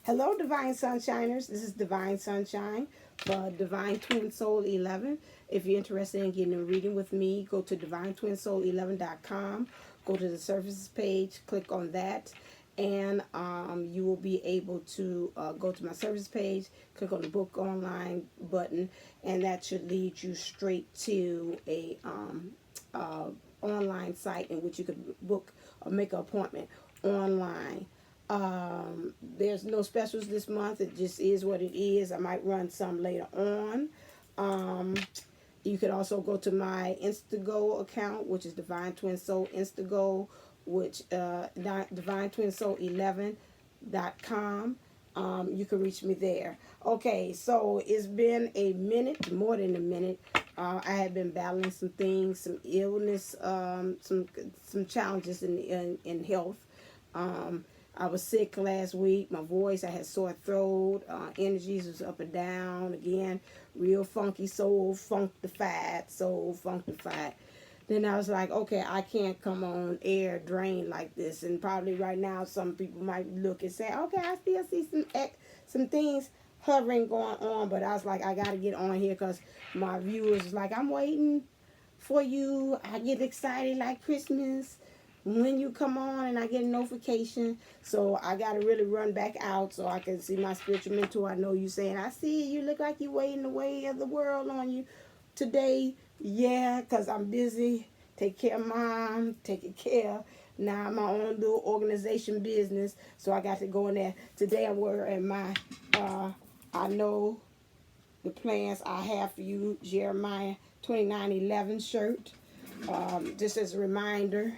Hello, Divine Sunshiners. This is Divine Sunshine for Divine Twin Soul 11. If you're interested in getting a reading with me, go to divinetwinsoul11.com. Go to the services page, click on that, and you will be able to go to my service page, click on the book online button, and that should lead you straight to a online site in which you could book or make an appointment online. There's no specials this month. It just is what it is. I might run some later on. You can also go to my Instantgo account, which is Divine Twin Soul Instantgo, which divinetwinsoul11.com. You can reach me there. Okay, so it's been a minute, more than a minute. I had been battling some things, some illness, some challenges in health. I was sick last week. My voice, I had sore throat. Energies was up and down. Again, real funky, soul funkified. Then I was like, okay, I can't come on air drained like this. And probably right now, some people might look and say, okay, I still see some things hovering going on. But I was like, I got to get on here because my viewers was like, I'm waiting for you. I get excited like Christmas when you come on and I get a notification. So I got to really run back out so I can see my spiritual mentor. I know you saying, I see you look like you're waiting the way of the world on you today. Yeah, because I'm busy taking care of mom, taking care now my own little organization business. So I got to go in there. Today I'm wearing my, I know the plans I have for you, Jeremiah 29:11 shirt. Just as a reminder,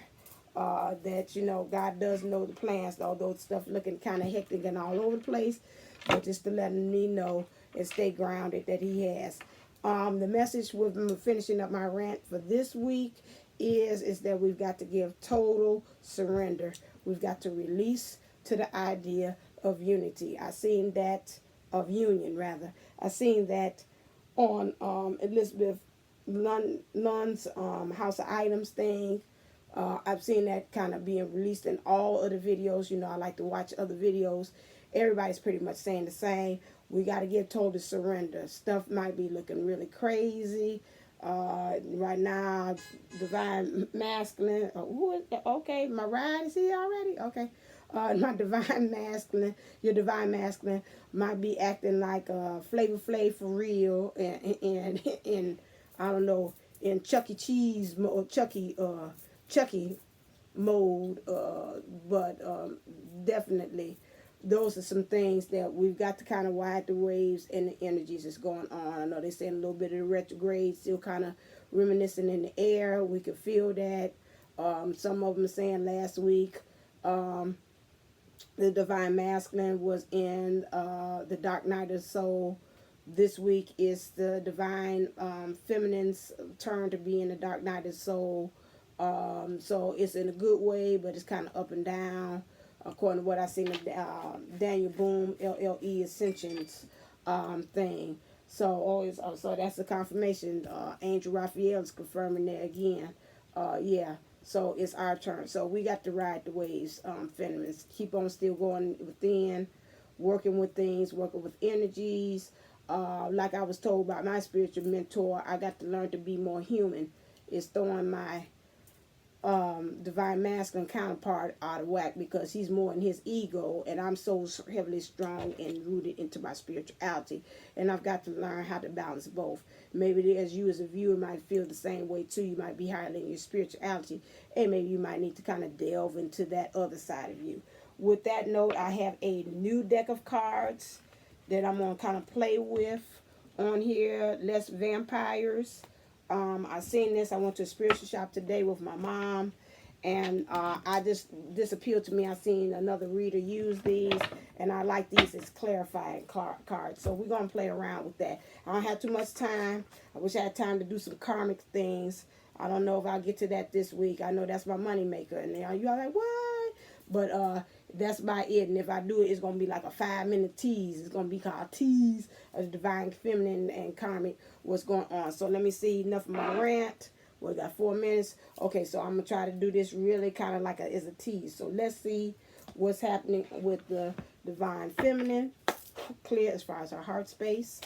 that, you know, God does know the plans, although stuff looking kind of hectic and all over the place, but just to letting me know and stay grounded that he has. The message with finishing up my rant for this week is that we've got to give total surrender. We've got to release to the idea of unity. I seen that, of union rather. I seen that on Elizabeth Lunn's House of Items thing. I've seen that kind of being released in all other videos. You know, I like to watch other videos. Everybody's pretty much saying the same. We got to give total surrender. Stuff might be looking really crazy. Right now, divine masculine. Okay, my ride is here already. Okay. My divine masculine, your divine masculine might be acting like Flavor Flav for real, and I don't know, in Chuck E. Cheese mode, Chucky mode, but definitely those are some things that we've got to kind of ride the waves and the energies that's going on. I know they're saying a little bit of the retrograde still kind of reminiscing in the air. We could feel that. Some of them are saying last week the divine masculine was in the dark night of the soul. This week is the divine feminine's turn to be in the dark night of the soul. So it's in a good way, but it's kind of up and down, according to what I seen in Daniel Boone LLE Ascensions thing. So so that's the confirmation. Angel Raphael is confirming there again. Yeah. So it's our turn. So we got to ride the waves, feminines. Keep on still going within, working with things, working with energies. Like I was told by my spiritual mentor, I got to learn to be more human. It's throwing my divine masculine counterpart out of whack because he's more in his ego and I'm so heavily strong and rooted into my spirituality, and I've got to learn how to balance both. Maybe as you as a viewer might feel the same way too. You might be higher in your spirituality, and maybe you might need to kind of delve into that other side of you. With that note, I have a new deck of cards that I'm going to kind of play with on here. Less vampires. I seen this. I went to a spiritual shop today with my mom, and this appealed to me. I seen another reader use these, and I like these as clarifying cards. So we're gonna play around with that. I don't have too much time. I wish I had time to do some karmic things. I don't know if I'll get to that this week. I know that's my money maker, and you all like, what? But that's about it. And if I do it, it's gonna be like a 5-minute tease. It's gonna be called Tease of the Divine Feminine and Karmic. What's going on? So let me see. Enough of my rant. We got 4 minutes. Okay, so I'm gonna try to do this really kind of like as a tease. So let's see what's happening with the divine feminine, clear as far as our heart space.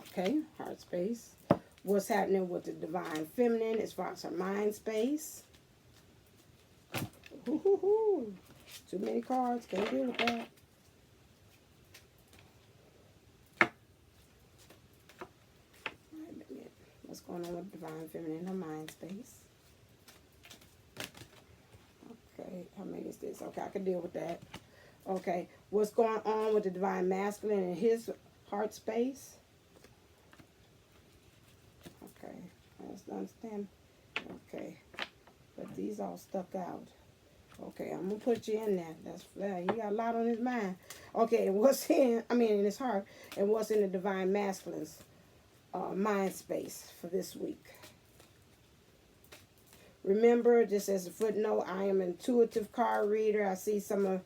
Okay, heart space. What's happening with the divine feminine as far as her mind space. Ooh, too many cards, can't deal with that. What's going on with divine feminine in her mind space? Okay, how many is this? Okay, I can deal with that. Okay, what's going on with the divine masculine in his heart space? Okay, I just understand. Okay, but these all stuck out. Okay, I'm gonna put you in there. That's he got a lot on his mind. Okay, and what's in his heart, and what's in the divine masculine's mind space for this week? Remember, just as a footnote, I am an intuitive card reader. I see some of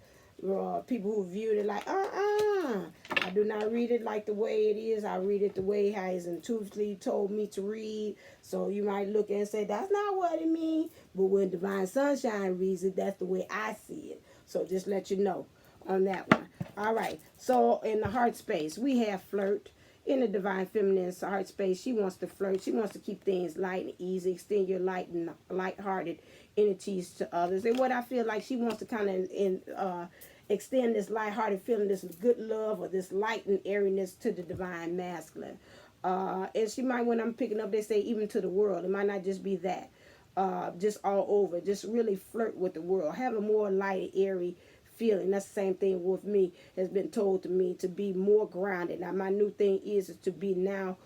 people who viewed it like, I do not read it like the way it is. I read it the way how he's intuitively told me to read. So you might look and say, that's not what it means. But when Divine Sunshine reads it, that's the way I see it. So just let you know on that one. All right. So in the heart space, we have flirt. In the divine feminine's heart space, she wants to flirt. She wants to keep things light and easy, extend your light-hearted energies to others. And what I feel like she wants to kind of extend this light-hearted feeling, this good love or this light and airiness to the divine masculine. And she might, when I'm picking up, they say even to the world. It might not just be that. Just all over. Just really flirt with the world. Have a more light, airy feeling. That's the same thing with me. Has been told to me to be more grounded. Now my new thing is to be now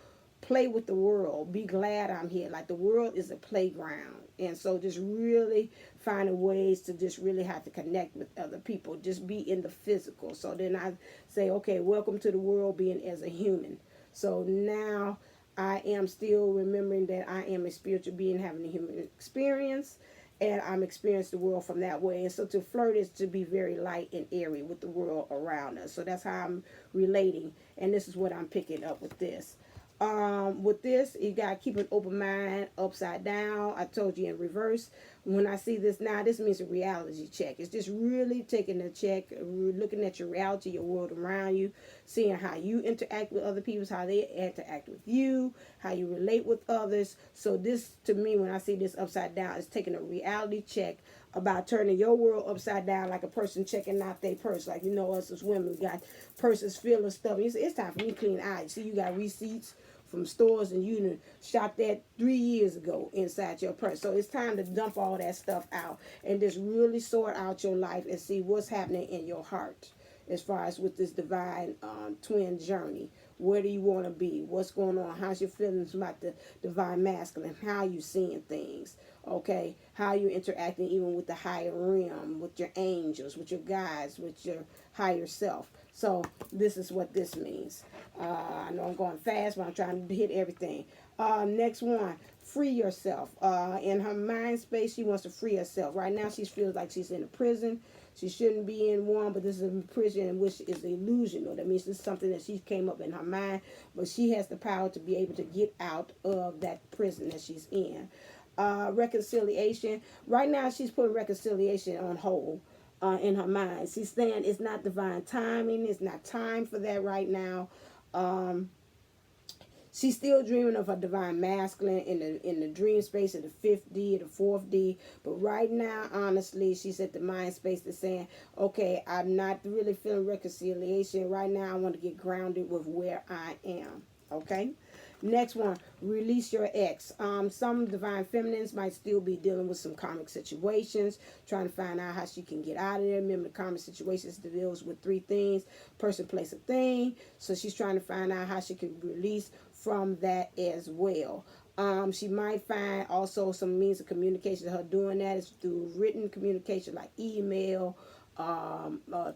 play with the world. Be glad I'm here. Like the world is a playground. And so just really finding ways to just really have to connect with other people. Just be in the physical. So then I say, okay, welcome to the world being as a human. So now I am still remembering that I am a spiritual being having a human experience. And I'm experiencing the world from that way. And so to flirt is to be very light and airy with the world around us. So that's how I'm relating. And this is what I'm picking up with this. With this, you got to keep an open mind upside down. I told you in reverse. When I see this now, this means a reality check. It's just really taking a check, looking at your reality, your world around you, seeing how you interact with other people, how they interact with you, how you relate with others. So this, to me, when I see this upside down, is taking a reality check about turning your world upside down like a person checking out their purse. Like, you know, us as women, we got purses filled with stuff. You say, it's time for me to clean out. You see, you got receipts from stores and you shot that 3 years ago inside your purse. So it's time to dump all that stuff out and just really sort out your life and see what's happening in your heart as far as with this divine twin journey. Where do you want to be? What's going on? How's your feelings about the divine masculine? How you seeing things? Okay, how you interacting even with the higher realm, with your angels, with your guides, with your higher self. So this is what this means. I know I'm going fast, but I'm trying to hit everything. Next one, free yourself. In her mind space, she wants to free herself. Right now, she feels like she's in a prison. She shouldn't be in one, but this is a prison in which is illusional. That means this is something that she came up in her mind, but she has the power to be able to get out of that prison that she's in. Reconciliation. Right now, she's putting reconciliation on hold in her mind. She's saying it's not divine timing. It's not time for that right now. She's still dreaming of a divine masculine in the dream space of the 5th D or the 4th D. But right now, honestly, she's at the mind space that's saying, okay, I'm not really feeling reconciliation. Right now, I want to get grounded with where I am. Okay? Next one, release your ex. Some divine feminines might still be dealing with some karmic situations, trying to find out how she can get out of there. Remember, the karmic situations deals with 3 things: person, place, or thing. So she's trying to find out how she can release from that as well. She might find also some means of communication. Her doing that is through written communication like email,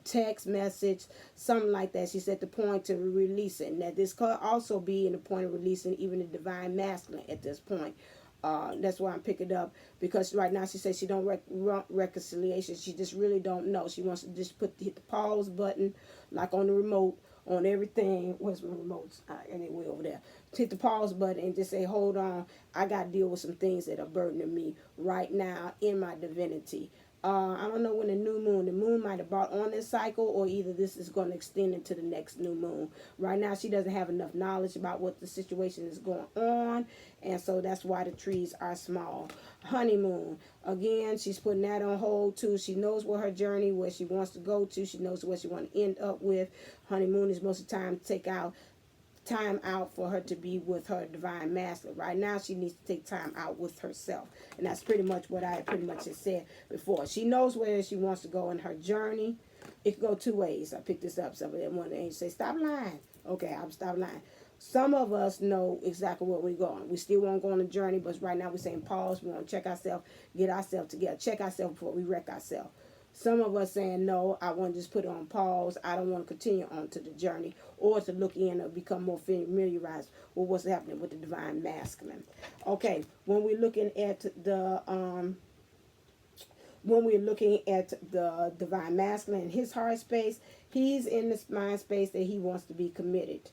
text message, something like that. She's at the point to releasing. That this could also be in the point of releasing even the divine masculine at this point. That's why I'm picking up, because right now she says she don't want reconciliation. She just really don't know. She wants to just hit the pause button like on the remote on everything. Where's my remotes? Anyway, over there. Hit the pause button and just say, hold on, I got to deal with some things that are burdening me right now in my divinity. I don't know when the moon might have brought on this cycle, or either this is going to extend into the next new moon. Right now, she doesn't have enough knowledge about what the situation is going on, and so that's why the trees are small. Honeymoon, again, she's putting that on hold too. She knows what her journey, where she wants to go to. She knows what she wants to end up with. Honeymoon is most of the time to take out time out for her to be with her divine masculine. Right now, she needs to take time out with herself, and that's pretty much what I pretty much have said before. She knows where she wants to go in her journey. It can go two ways. I picked this up. Some of them one angel say, "Stop lying." Okay, I'm stop lying. Some of us know exactly where we're going. We still want to go on a journey, but right now we're saying pause. We want to check ourselves, get ourselves together, check ourselves before we wreck ourselves. Some of us saying, no, I want to just put it on pause. I don't want to continue on to the journey or to look in or become more familiarized with what's happening with the divine masculine. Okay, when we're looking at the divine masculine in his heart space, he's in this mind space that he wants to be committed.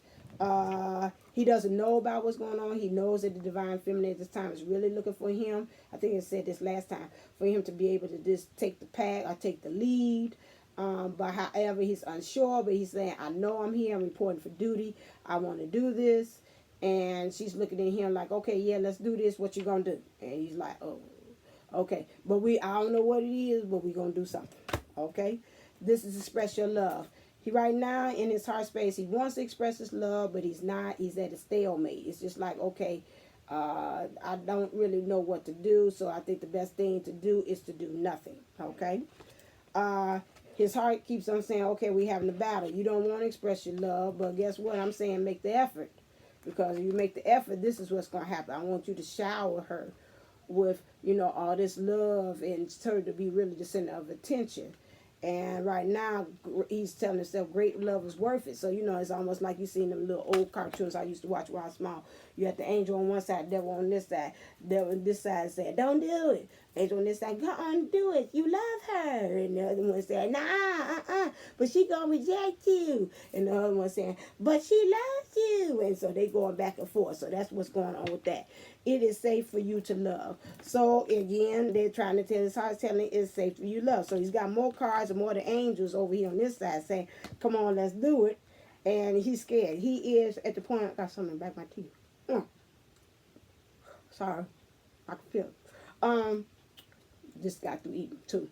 He doesn't know about what's going on. He knows that the divine feminine at this time is really looking for him. I think I said this last time, for him to be able to just take the pack or take the lead. But however, he's unsure, but he's saying, I know I'm here. I'm reporting for duty. I want to do this. And she's looking at him like, okay, yeah, let's do this. What you going to do? And he's like, oh, okay. But I don't know what it is, but we're going to do something. Okay? This is express your love. He right now in his heart space, he wants to express his love, but he's not. He's at a stalemate. It's just like, okay, I don't really know what to do, so I think the best thing to do is to do nothing. Okay? His heart keeps on saying, okay, we're having a battle. You don't want to express your love, but guess what? I'm saying make the effort. Because if you make the effort, this is what's going to happen. I want you to shower her with, all this love and her to be really the center of attention. And right now, he's telling himself great love is worth it. So, it's almost like you seen them little old cartoons I used to watch when I was small. You had the angel on one side, devil on this side. Devil on this side said, don't do it. Angel on this side, go on, do it. You love her. And the other one said, nah, but she gonna reject you. And the other one saying, but she loves you. And so they going back and forth. So that's what's going on with that. It is safe for you to love. So again, they're trying to tell his heart, telling it's safe for you to love. So he's got more cards and more the angels over here on this side saying, come on, let's do it. And he's scared. He is at the point, I got something back my teeth. Sorry, I can feel it. Just got through eating too.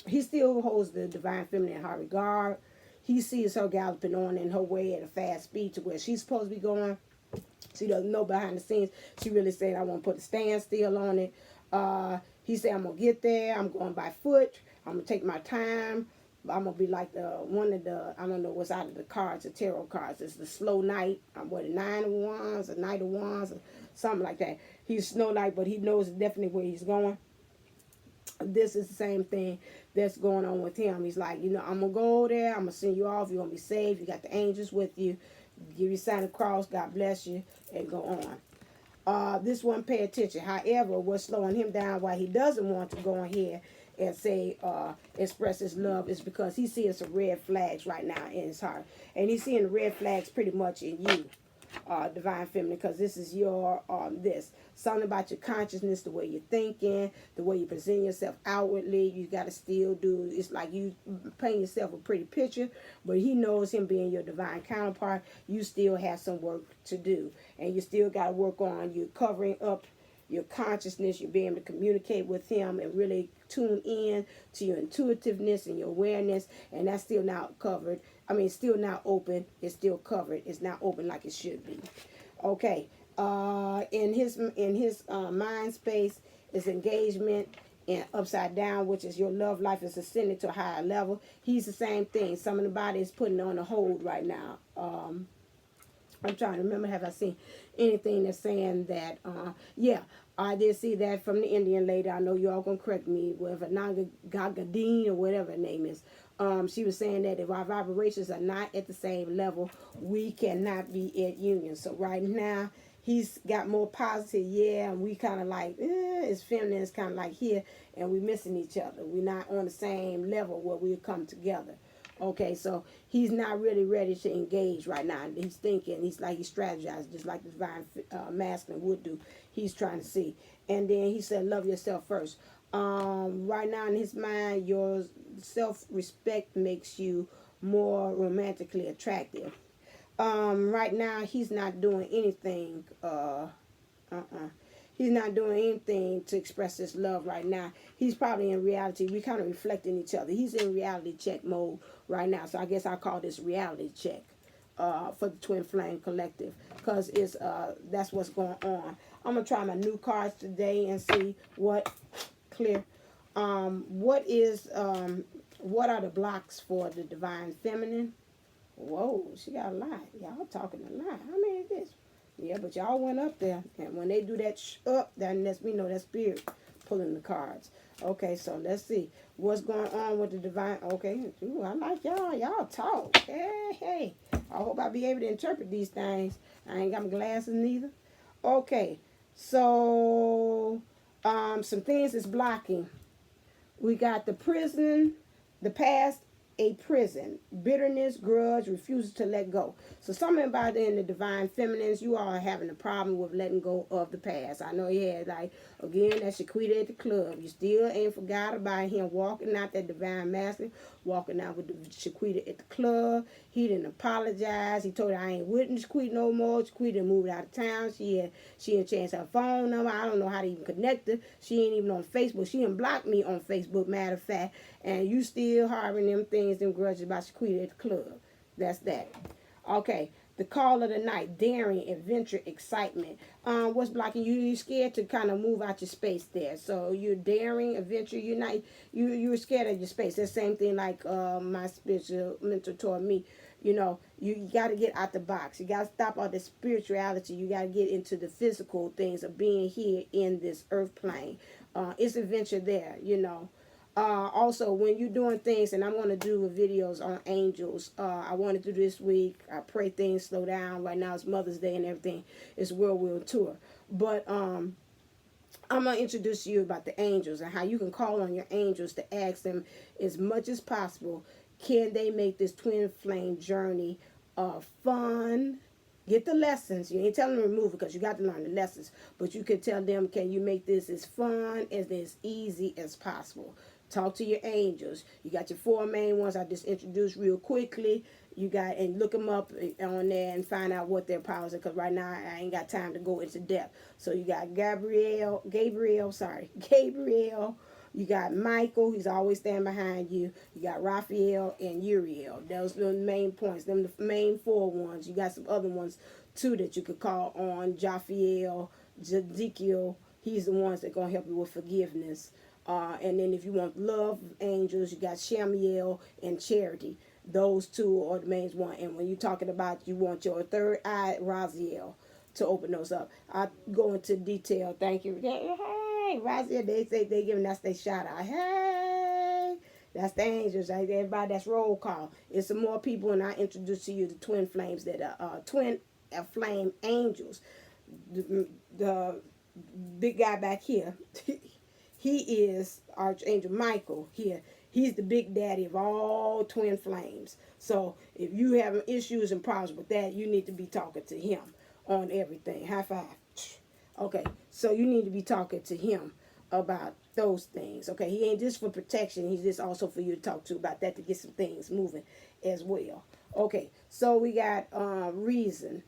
He still holds the divine feminine in high regard. He sees her galloping on in her way at a fast speed to where she's supposed to be going. She doesn't know behind the scenes. She really said, I want to put a standstill on it. He said, I'm going to get there. I'm going by foot. I'm going to take my time. I'm going to be like one of the, I don't know what's out of the cards, the tarot cards. It's the slow night. What, a 9 of wands, a knight of wands, or something like that. He's Snow Knight, but he knows definitely where he's going. This is the same thing that's going on with him. He's like, I'm going to go there. I'm going to send you off. You're going to be safe. You got the angels with you. Give you sign of cross. God bless you. And go on. This one, pay attention. However, what's slowing him down, why he doesn't want to go in here and say, express his love, is because he sees some red flags right now in his heart. And he's seeing the red flags pretty much in you, divine feminine, because this is your, something about your consciousness, the way you're thinking, the way you present yourself outwardly. You got to still do, it's like you paint yourself a pretty picture, but he knows, him being your divine counterpart, you still have some work to do. And you still got to work on you covering up your consciousness, you're being able to communicate with him and really tune in to your intuitiveness and your awareness, and that's still not covered. Still not open. It's still covered. It's not open like it should be. Okay. In his mind space is engagement and upside down, which is your love life is ascending to a higher level. He's the same thing. Some of the body is putting on a hold right now. I'm trying to remember, have I seen anything that's saying that, I did see that from the Indian lady. I know you all going to correct me, whether Gagadine or whatever her name is. She was saying that if our vibrations are not at the same level, we cannot be at union. So right now, he's got more positive, and we kind of like, it's feminine, it's kind of like here, and we're missing each other. We're not on the same level where we come together. Okay, so he's not really ready to engage right now. He's thinking, he's strategizing, just like the divine masculine would do. He's trying to see. And then he said, love yourself first. Right now in his mind, your self-respect makes you more romantically attractive. Right now he's not doing anything. He's not doing anything to express his love right now. He's probably in reality. We kind of reflecting each other. He's in reality check mode right now. So I guess I call this reality check for the Twin Flame Collective, because it's that's what's going on. I'm gonna try my new cards today and see what clear. What are the blocks for the Divine Feminine? Whoa, she got a lot. Y'all talking a lot. How many is this? Yeah, but y'all went up there. And when they do that up, that lets me know that spirit pulling the cards. Okay, so let's see. What's going on with the divine? Okay, ooh, I like y'all. Y'all talk. Hey. I hope I'll be able to interpret these things. I ain't got my glasses neither. Okay, so some things is blocking. We got the prison, the past, a prison, bitterness, grudge, refusal to let go. So something about in the divine feminines, you all are having a problem with letting go of the past. I know you had, like, again, that Shaquita at the club. You still ain't forgot about him walking out, that divine masculine, walking out with the Shaquita at the club. He didn't apologize. He told her, I ain't with Shaquita no more. Shaquita moved out of town. She had changed her phone number. I don't know how to even connect her. She ain't even on Facebook. She didn't block me on Facebook, matter of fact. And you still harboring them things, them grudges about Shaquita at the club. That's that. Okay. The call of the night, daring, adventure, excitement. What's blocking you? You're scared to kind of move out your space there. So you're daring, adventure. You're scared of your space. That's the same thing like my spiritual mentor taught me. You got to get out the box. You got to stop all the spirituality. You got to get into the physical things of being here in this earth plane. It's adventure there. Also, when you're doing things, and I'm going to do videos on angels. I want to do this week. I pray things slow down. Right now it's Mother's Day and everything. It's World Tour. But I'm going to introduce you about the angels and how you can call on your angels to ask them as much as possible. Can they make this twin flame journey fun? Get the lessons. You ain't telling them to remove it because you got to learn the lessons. But you can tell them, can you make this as fun and as easy as possible? Talk to your angels. You got your 4 main ones I just introduced real quickly. And look them up on there and find out what their powers are, because right now I ain't got time to go into depth. So you got Gabriel. You got Michael, he's always standing behind you. You got Raphael and Uriel. Those are the main points. Them the main 4 ones. You got some other ones too that you could call on. Jophiel, Ezekiel. He's the ones that gonna help you with forgiveness. And then if you want love angels, you got Shamiel and Charity. Those 2 are the main one. And when you're talking about you want your third eye, Raziel, to open those up. I'll go into detail. Thank you. Hey, Raziel, they say they giving us their shout out. Hey, that's the angels. Right? Everybody, that's roll call. It's some more people, and I introduce to you the twin flames that are twin flame angels. The big guy back here. He is Archangel Michael here. He's the big daddy of all twin flames. So if you have issues and problems with that, you need to be talking to him on everything. High five. Okay, so you need to be talking to him about those things. Okay, he ain't just for protection. He's just also for you to talk to about that, to get some things moving as well. Okay, so we got reason.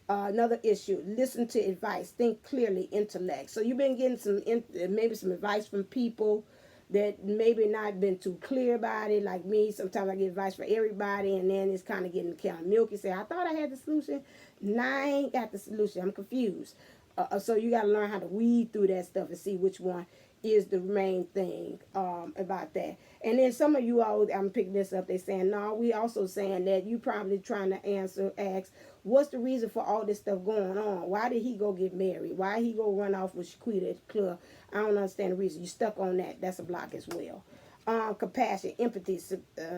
Another issue, listen to advice, think clearly, intellect. So you've been getting maybe some advice from people that maybe not been too clear about it. Like me, sometimes I get advice for everybody, and then it's kind of getting kind of milky. Say, I thought I had the solution. Nah, I ain't got the solution. I'm confused. So you got to learn how to weed through that stuff and see which one is the main thing about that. And then some of you all, I'm picking this up, they saying, no, we also saying that you probably trying to ask, what's the reason for all this stuff going on? Why did he go get married? Why he go run off with Shaquita at the club? I don't understand the reason. You stuck on that. That's a block as well. Compassion, empathy,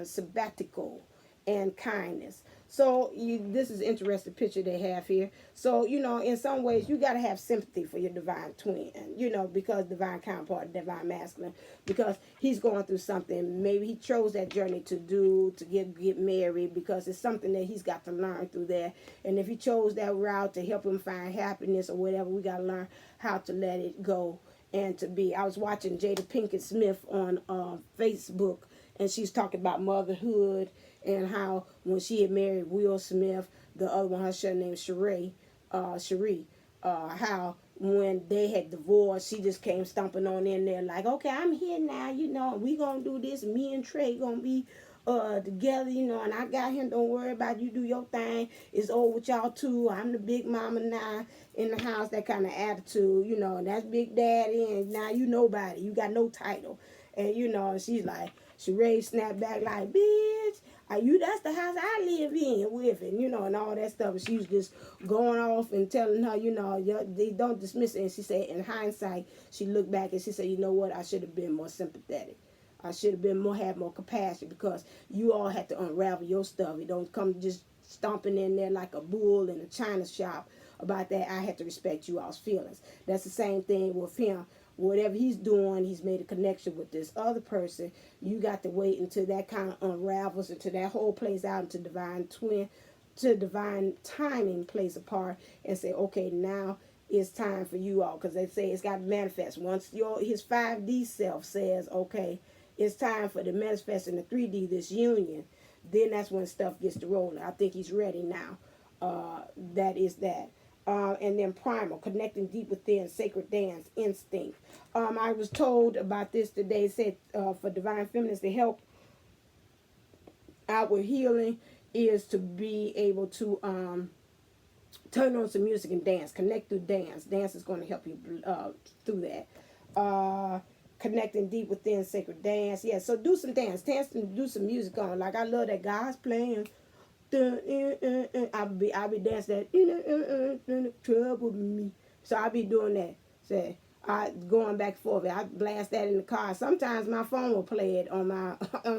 sabbatical, and kindness. So this is an interesting picture they have here. So, in some ways, you got to have sympathy for your divine twin, because divine counterpart, divine masculine, because he's going through something. Maybe he chose that journey to get married because it's something that he's got to learn through there. And if he chose that route to help him find happiness or whatever, we got to learn how to let it go and to be. I was watching Jada Pinkett Smith on Facebook, and she's talking about motherhood and how when she had married Will Smith, the other one, her name is Cherie, how when they had divorced, she just came stomping on in there like, okay, I'm here now, you know, we gonna do this. Me and Trey gonna be together, you know, and I got him. Don't worry about you. Do your thing. It's over with y'all too. I'm the big mama now in the house. That kind of attitude, you know, and that's Big Daddy. And now you nobody. You got no title, and you know, and she's like, Sheree snapped back like, bitch, are you? That's the house I live in with, and you know, and all that stuff. And she was just going off and telling her, you know, they don't dismiss it. And she said, in hindsight, she looked back and she said, you know what? I should have been more sympathetic. I should have been had more compassion, because you all had to unravel your stuff. You don't come just stomping in there like a bull in a china shop about that. I had to respect you all's feelings. That's the same thing with him. Whatever he's doing, he's made a connection with this other person. You got to wait until that kind of unravels, until that whole plays out, into divine timing plays a part, and say, okay, now it's time for you all, because they say it's got to manifest. Once his 5D self says, okay, it's time for the manifest in the 3D, this union, then that's when stuff gets to rolling. I think he's ready now. That is that. And then primal, connecting deep within, sacred dance, instinct. I was told about this today. It said for divine feminines to help outward healing is to be able to turn on some music and dance, connect through dance. Dance is going to help you through that. Connecting deep within, sacred dance. Yeah, so do some dance and do some music on. Like, I love that God's playing. I'll be dancing that trouble with me. So I'll be doing that. Say, going back and forth. I blast that in the car. Sometimes my phone will play it on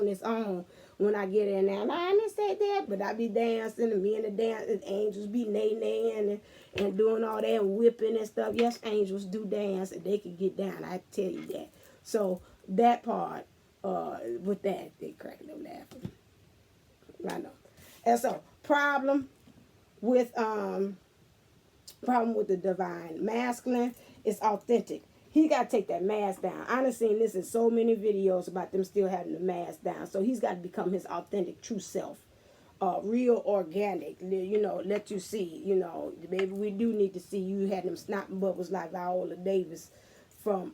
its own when I get in there. And I didn't say that, but I be dancing, and me and the angels be nay and doing all that whipping and stuff. Yes, angels do dance, and they can get down. I tell you that. So that part, with that, they cracking them laughing. I know. And so problem with the divine masculine is authentic. He got to take that mask down. I done seen this in so many videos about them still having the mask down. So he's got to become his authentic, true self. Real organic, you know, let you see, you know, maybe we do need to see you had them snotting bubbles like Viola Davis from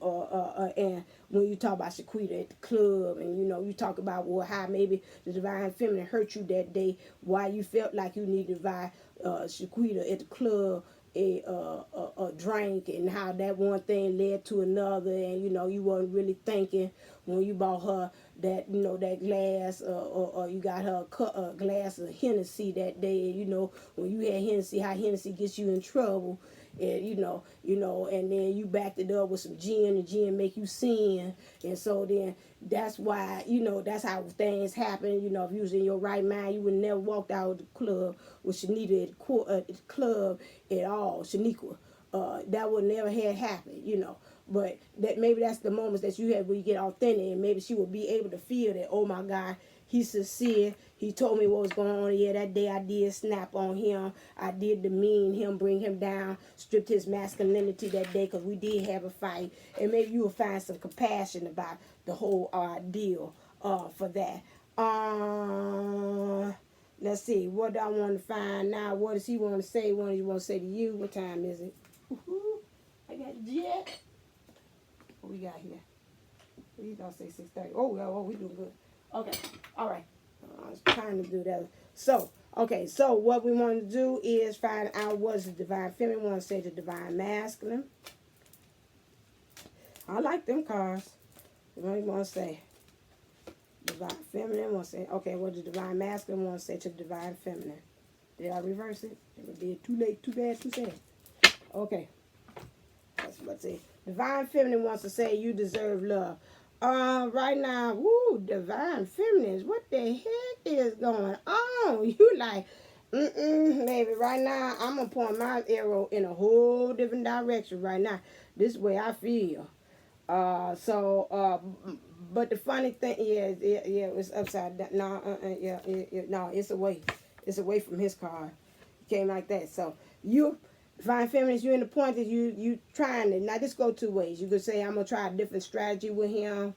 and when you talk about Shaquita at the club, and you know, you talk about, well, how maybe the divine feminine hurt you that day, why you felt like you needed to buy Shaquita at the club a drink, and how that one thing led to another, and you know, you wasn't really thinking when you bought her that, you know, that glass, or you got her a glass of Hennessy that day, and you know, when you had Hennessy, how Hennessy gets you in trouble. And you know, and then you backed it up with some gin, and gin make you sin, and so then that's why, you know, that's how things happen. You know, if you was in your right mind, you would never walked out of the club with Shanita at the club at all. Shaniqua, that would never had happened. You know, but that maybe that's the moments that you have where you get authentic, and maybe she will be able to feel that. Oh my God, he's sincere. He told me what was going on. Yeah, that day I did snap on him. I did demean him, bring him down, stripped his masculinity that day, because we did have a fight. And maybe you will find some compassion about the whole deal for that. Let's see. What do I want to find now? What does he want to say? What does he want to say to you? What time is it? I got Jet. What we got here? We don't say 6:30. Oh, we doing good. Okay. All right. I was trying to do that. So, okay. So, what we want to do is find out what's the divine feminine. We want to say the divine masculine. I like them cards. What do you want to say? Divine feminine. Want to say, okay, what the divine masculine want to say to the divine feminine? Did I reverse it? It would be too late, too bad, too sad. Okay. That's what I say. Divine feminine wants to say you deserve love. Right now, woo, divine feminines, what the heck is going on? You like, baby, right now, I'm going to point my arrow in a whole different direction right now. This way I feel. But the funny thing, yeah, it's upside down. No, no, it's away. It's away from his card. It came like that. So, you Divine feminines, you're in the point that you trying to, now this go two ways. You could say, I'm going to try a different strategy with him.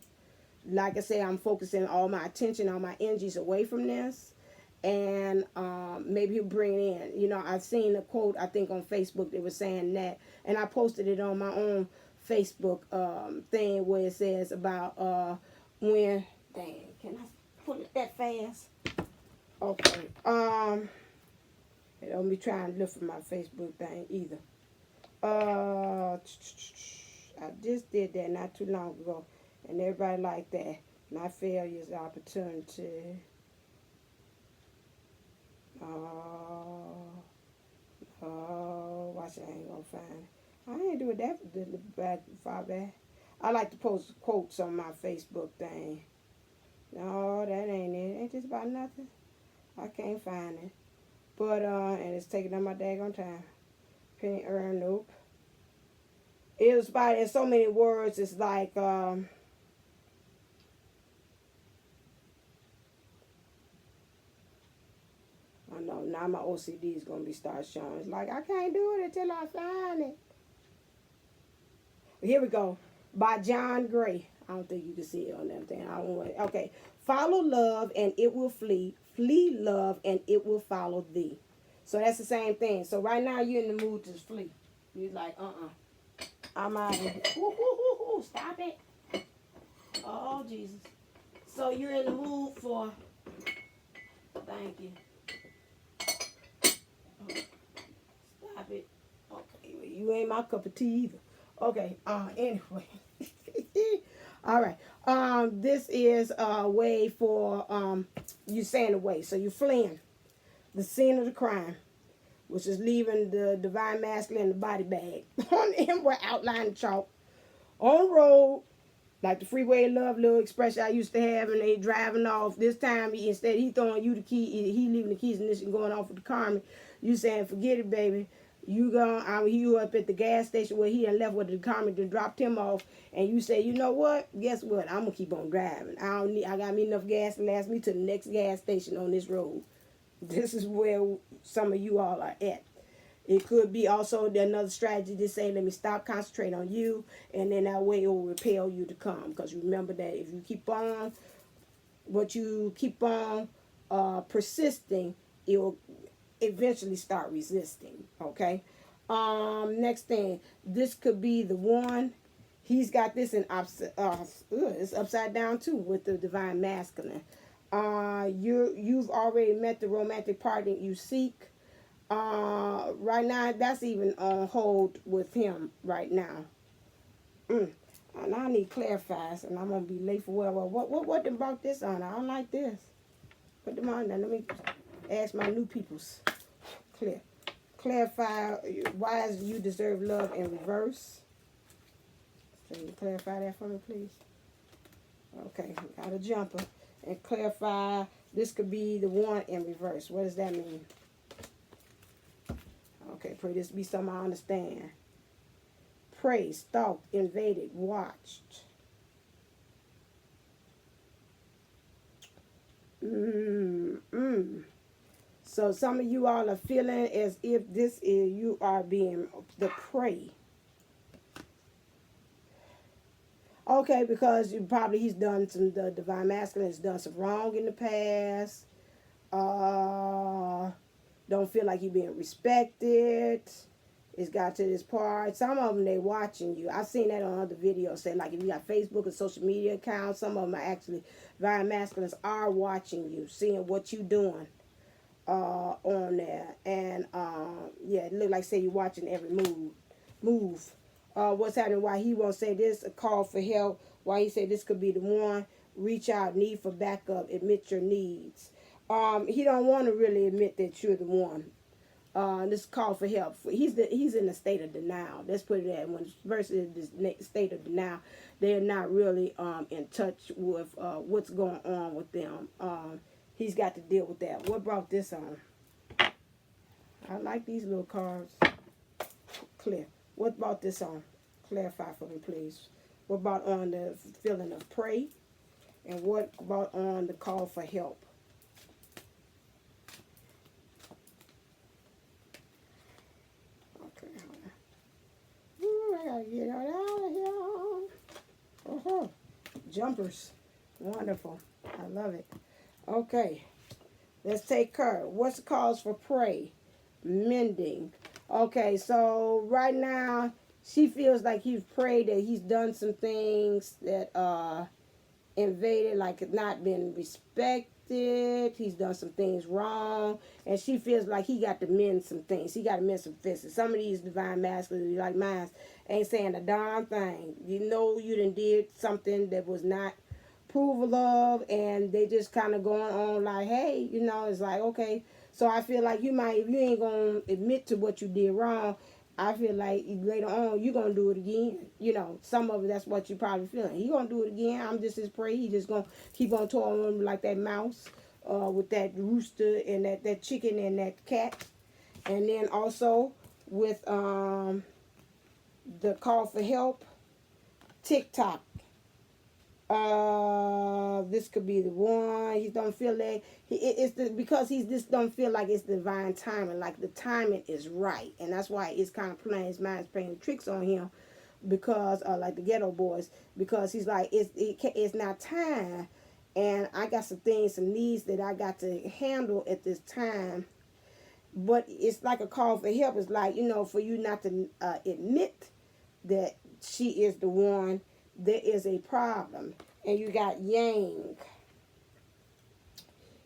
Like I say, I'm focusing all my attention, all my energies away from this. And maybe he'll bring it in. You know, I've seen a quote, I think on Facebook, that was saying that, and I posted it on my own Facebook thing, where it says about when, dang, can I pull it that fast? Okay. Don't be trying to look for my Facebook thing either. I just did that not too long ago, and everybody like that. Not failure is opportunity. Watch it, I ain't gonna find it. I ain't doing that back far back. I like to post quotes on my Facebook thing. No, that ain't it. Ain't this about nothing? I can't find it. But and it's taking up my daggone time. Penny earn, nope. It was about, in so many words, it's like I know, now my OCD is gonna be start showing. It's like I can't do it until I find it. Here we go. By John Gray. I don't think you can see it on that thing. I don't want it. Okay. Follow love and it will flee. Flee love and it will follow thee. So that's the same thing. So right now you're in the mood to flee. You're like, I'm out of here. Stop it. Oh, Jesus. So you're in the mood for, thank you. Stop it. Okay, well, you ain't my cup of tea either. Okay, anyway. All right. This is a way for, you saying away. So you're fleeing the scene of the crime, which is leaving the divine masculine in the body bag on the inward outline chalk on the road, like the freeway of love little expression I used to have, and they driving off. This time, he throwing you the key, he leaving the keys in this and going off with the Carmen. You saying, forget it, baby. You up at the gas station where he had left with the Carmen to dropped him off, and you say, you know what? Guess what? I'm gonna keep on driving. I got me enough gas to last me to the next gas station on this road. This is where some of you all are at. It could be also another strategy to say, let me stop, concentrate on you, and then that way it will repel you to come. Because remember that if you keep on, persisting, it will eventually start resisting. Okay. Next thing, this could be the one. He's got this in it's upside down too with the divine masculine. You've already met the romantic partner you seek. Right now, that's even on hold with him right now. And I need clarifiers, and I'm gonna be late for what them brought this on? I don't like this. Put them on now. Let me ask my new peoples. Clarify why is you deserve love in reverse. So you clarify that for me, please. Okay, got a jumper. And clarify, this could be the one in reverse. What does that mean? Okay, pray this be something I understand. Prey, stalked, invaded, watched. So some of you all are feeling as if you are being the prey. Okay, because he's done the divine masculine has done some wrong in the past. Don't feel like you're being respected. It's got to this part. Some of them, they watching you. I've seen that on other videos. Say, like, if you got Facebook or social media accounts, some of them are actually, divine masculines are watching you, seeing what you doing on there. And, yeah, it look like, say, you're watching every move. What's happening, why he won't say this, a call for help, why he said this could be the one, reach out, need for backup, admit your needs. He don't want to really admit that you're the one. This call for help. He's in a state of denial. Let's put it that when versus this state of denial, they're not really in touch with what's going on with them. He's got to deal with that. What brought this on? I like these little cards. Clear. What brought this on? Clarify for me, please. What brought on the feeling of prey? And what brought on the call for help? Okay. gotta get out of here. Uh-huh. Jumpers. Wonderful. I love it. Okay. Let's take her. What's the cause for pray? Mending. Okay, so right now she feels like he's prayed that he's done some things that invaded, like not been respected. He's done some things wrong, and she feels like he got to mend some things. He got to mend some fences. Some of these divine masculines, like mine, ain't saying a darn thing. You know, you done did something that was not approval of, and they just kind of going on like, hey, you know, it's like, okay. So I feel like you might, if you ain't gonna admit to what you did wrong, I feel like later on you're gonna do it again. You know, some of it, that's what you probably feeling. He gonna do it again. I'm just his prey. He just gonna keep on toying him like that mouse, with that rooster and that chicken and that cat, and then also with the call for help, TikTok. This could be the one. He don't feel like because he just don't feel like it's divine timing. Like the timing is right, and that's why it's kind of playing, his mind's playing tricks on him, because like the Ghetto Boys, because he's like it's not time, and I got some things, some needs that I got to handle at this time. But it's like a call for help. It's like, you know, for you not to admit that she is the one. There is a problem. And you got yang.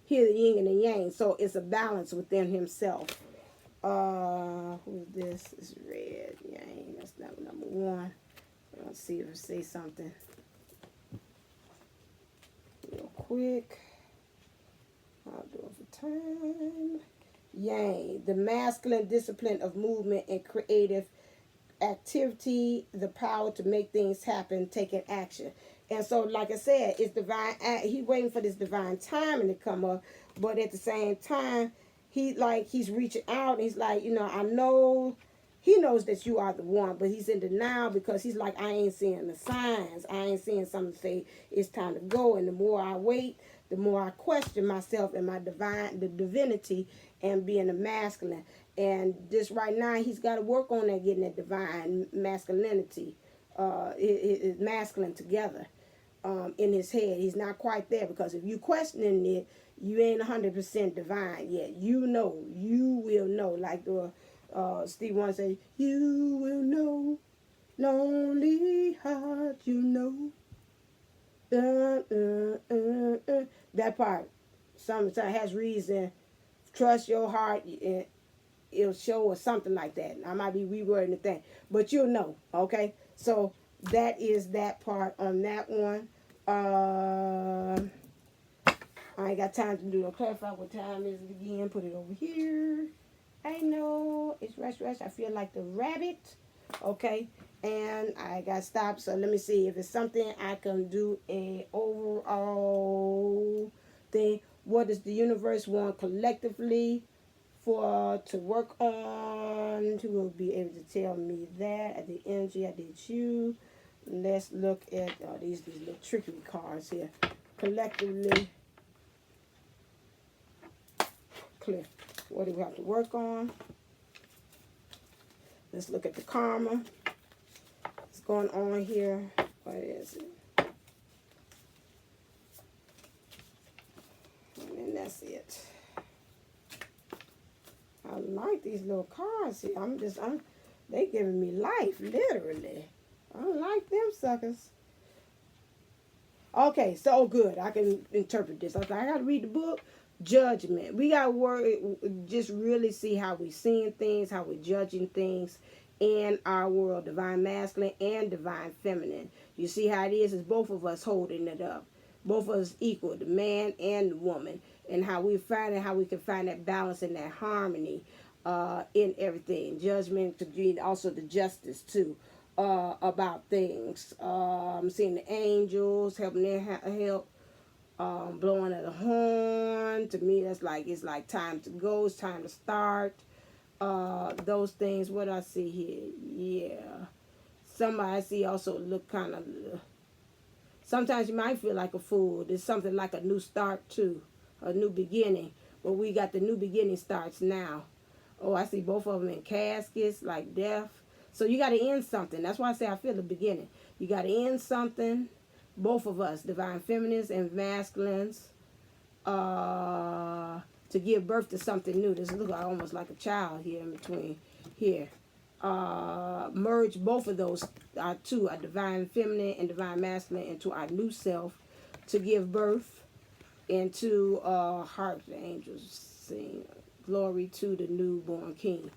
Here the yin and the yang. So it's a balance within himself. Who's this? It's red. Yang. That's number one. Let's see if it says something. Real quick. I'll do it for time. Yang. The masculine discipline of movement and creative activity, the power to make things happen, taking action. And so, like I said, it's divine. He's waiting for this divine timing to come up, but at the same time, he's reaching out. And he's like, you know, I know he knows that you are the one, but he's in denial because he's like, I ain't seeing the signs. I ain't seeing something to say it's time to go. And the more I wait, the more I question myself and the divinity, and being a masculine. And this right now, he's got to work on that, getting that divine masculinity, his masculine together in his head. He's not quite there, because if you questioning it, you ain't 100% divine yet. You know, you will know. Like the Steve Wonder said, you will know, lonely heart, you know. That part, sometimes has reason. Trust your heart, and it'll show, or something like that. I might be rewording the thing, but you'll know. Okay, so that is that part on that one. I ain't got time to do no clarify what time is it again. Put it over here. I know it's rush. I feel like the rabbit. Okay, and I got stopped. So let me see if it's something I can do a overall thing. What does the universe want collectively to work on? Who will be able to tell me that? I did energy, I did you. Let's look at these little tricky cards here. Collectively, clear. What do we have to work on? Let's look at the karma. What's going on here? What is it? And that's it. I like these little cards here. They giving me life, literally. I don't like them suckers. Okay, so good. I can interpret this. I was like, I got to read the book. Judgment. We got to worry, just really see how we seeing things, how we're judging things in our world, divine masculine and divine feminine. You see how it is? It's both of us holding it up. Both of us equal, the man and the woman, and how we can find that balance and that harmony in everything. Judgment could be also the justice too, about things. I'm seeing the angels helping their help, blowing of the horn. To me, that's like, it's like time to go. It's time to start. Those things. What I see here? Yeah. Somebody I see also look kind of. Sometimes you might feel like a fool. There's something like a new start too, a new beginning. But we got the new beginning starts now. Oh, I see both of them in caskets, like death. So you got to end something. That's why I say I feel the beginning. You got to end something. Both of us, divine feminines and masculines, to give birth to something new. This looks almost like a child here in between here. Merge both of those two, our divine feminine and divine masculine, into our new self to give birth into harp the angels sing glory to the newborn king.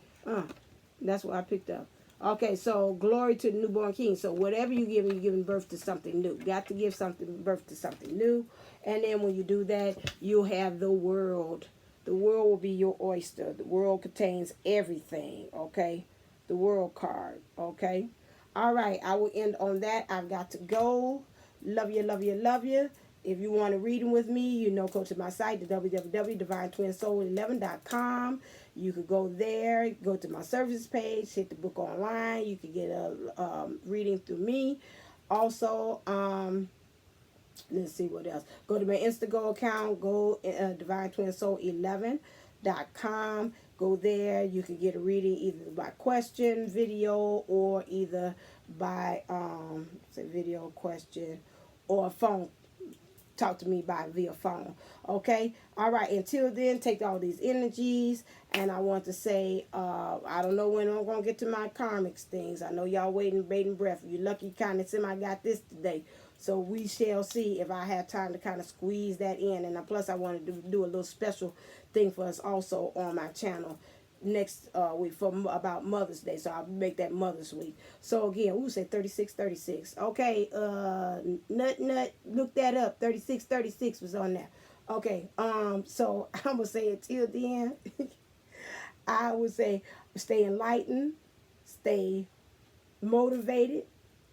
That's what I picked up. Okay, so glory to the newborn king. So whatever you're giving birth to something new. Got to give something birth to something new. And then when you do that, you'll have the world. The world will be your oyster. The world contains everything, okay? The world card, okay? All right, I will end on that. I've got to go. Love you, love you, love you. If you want a reading with me, go to my site, the www.divinetwinsoul11.com. You could go there, go to my services page, hit the book online. You could get a reading through me. Also, let's see what else. Go to my Instantgo account, go divinetwinsoul11.com. Go there. You can get a reading either by question, video, or either by video, question, or phone. Talk to me via phone. Okay? All right. Until then, take all these energies. And I want to say, I don't know when I'm going to get to my karmics things. I know y'all waiting, bating breath. You're lucky kind of I got this today. So we shall see if I have time to kind of squeeze that in. And plus, I wanted to do a little special thing for us also on my channel next week about Mother's Day. So I'll make that Mother's Week. So again, we say 3636. Okay, nut, look that up. 3636 was on there. Okay, so I'm gonna say it till the end. I would say stay enlightened, stay motivated,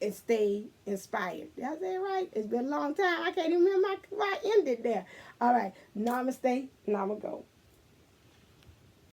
and stay inspired. Did I say it right? It's been a long time. I can't even remember why I ended there. All right, namaste, namago.